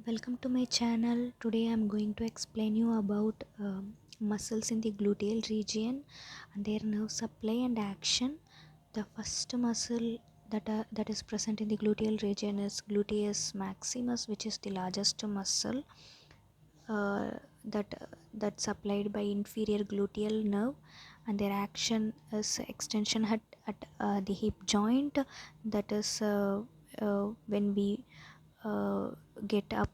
Welcome to my channel. Today I'm going to explain you about muscles in the gluteal region and their nerve supply and action. The first muscle that is present in the gluteal region is gluteus maximus, which is the largest muscle uh, that that's supplied by inferior gluteal nerve, and their action is extension at the hip joint. That is when we uh, get up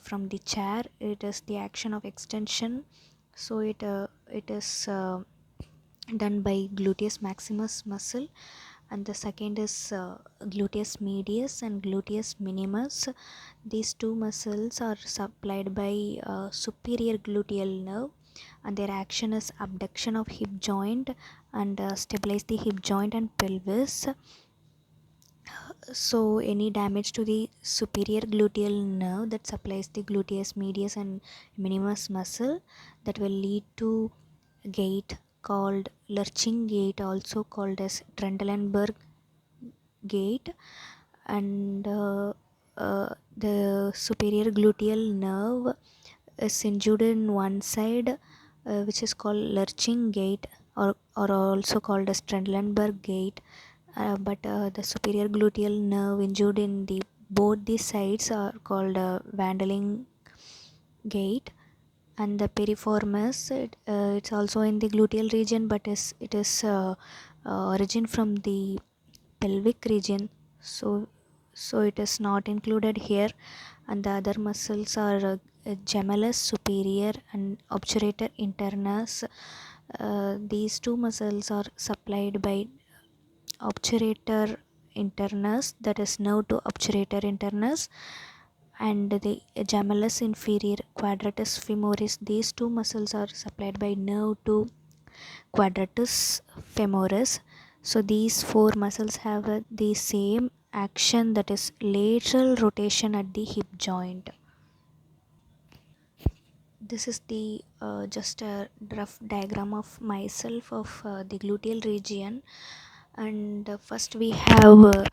from the chair, it is the action of extension. So it is done by gluteus maximus muscle, and the second is gluteus medius and gluteus minimus. These two muscles are supplied by superior gluteal nerve, and their action is abduction of hip joint and stabilize the hip joint and pelvis. So any damage to the superior gluteal nerve that supplies the gluteus medius and minimus muscle, that will lead to gait called lurching gait, also called as Trendelenburg gait. And the superior gluteal nerve is injured in one side, which is called lurching gait, or also called as Trendelenburg gait. But the superior gluteal nerve injured in the both these sides are called Vandeling gait. And the piriformis, it's also in the gluteal region, but it is origin from the pelvic region, so it is not included here. And the other muscles are gemellus superior and obturator internus. These two muscles are supplied by obturator internus, that is nerve to obturator internus, and the gemellus inferior quadratus femoris. These two muscles are supplied by nerve to quadratus femoris. So these four muscles have the same action, that is lateral rotation at the hip joint. This is the just a rough diagram of myself of the gluteal region. And first we have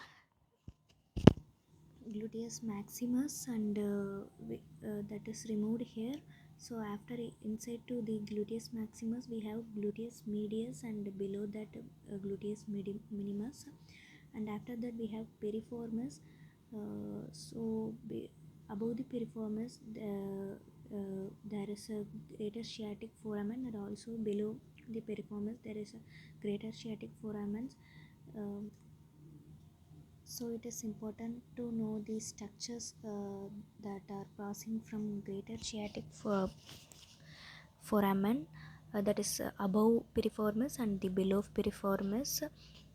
gluteus maximus, and that is removed here. So after inside to the gluteus maximus we have gluteus medius, and below that gluteus minimus. And after that we have piriformis. Above the piriformis there is a greater sciatic foramen, and also below the piriformis there is a greater sciatic foramen. um, so it is important to know these structures that are passing from greater sciatic foramen, that is above piriformis and the below piriformis.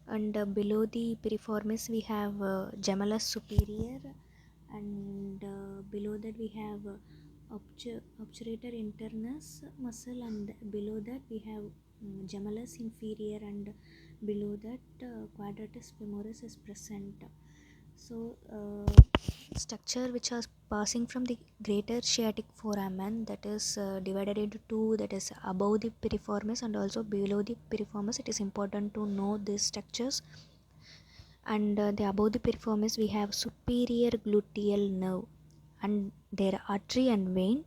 And below the piriformis we have gemellus superior, and below that we have obturator internus muscle, and below that we have gemellus inferior, and below that quadratus femoris is present. So structure which are passing from the greater sciatic foramen, that is divided into two, that is above the piriformis and also below the piriformis. It is important to know these structures. And the above the piriformis we have superior gluteal nerve and their artery and vein.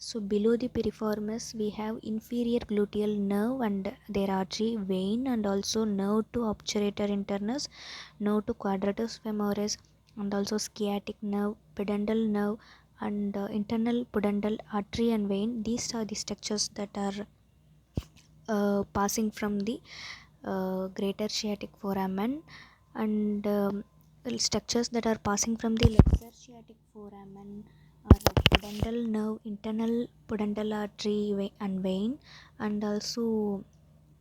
So below the piriformis we have inferior gluteal nerve and their artery, vein, and also nerve to obturator internus, nerve to quadratus femoris, and also sciatic nerve, pudendal nerve, and internal pudendal artery and vein. These are the structures that are passing from the greater sciatic foramen. And structures that are passing from the lesser sciatic foramen are pudendal nerve, internal pudendal artery and vein, and also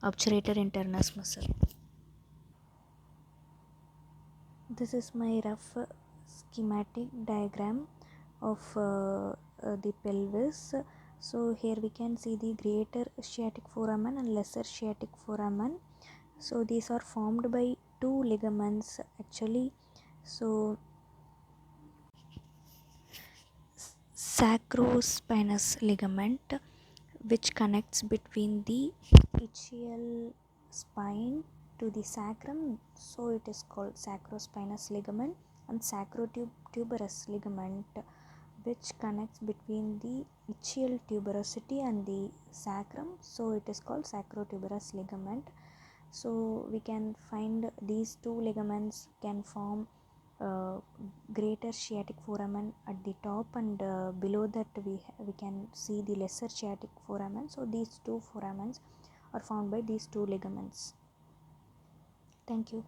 obturator internus muscle. This is my rough schematic diagram of the pelvis. So here we can see the greater sciatic foramen and lesser sciatic foramen. So these are formed by two ligaments actually. So sacrospinous ligament, which connects between the ischial spine to the sacrum, so it is called sacrospinous ligament. And sacrotuberous ligament, which connects between the ischial tuberosity and the sacrum, so it is called sacrotuberous ligament. So we can find these two ligaments can form greater sciatic foramen at the top, and below that we can see the lesser sciatic foramen. So these two foramens are formed by these two ligaments. Thank you.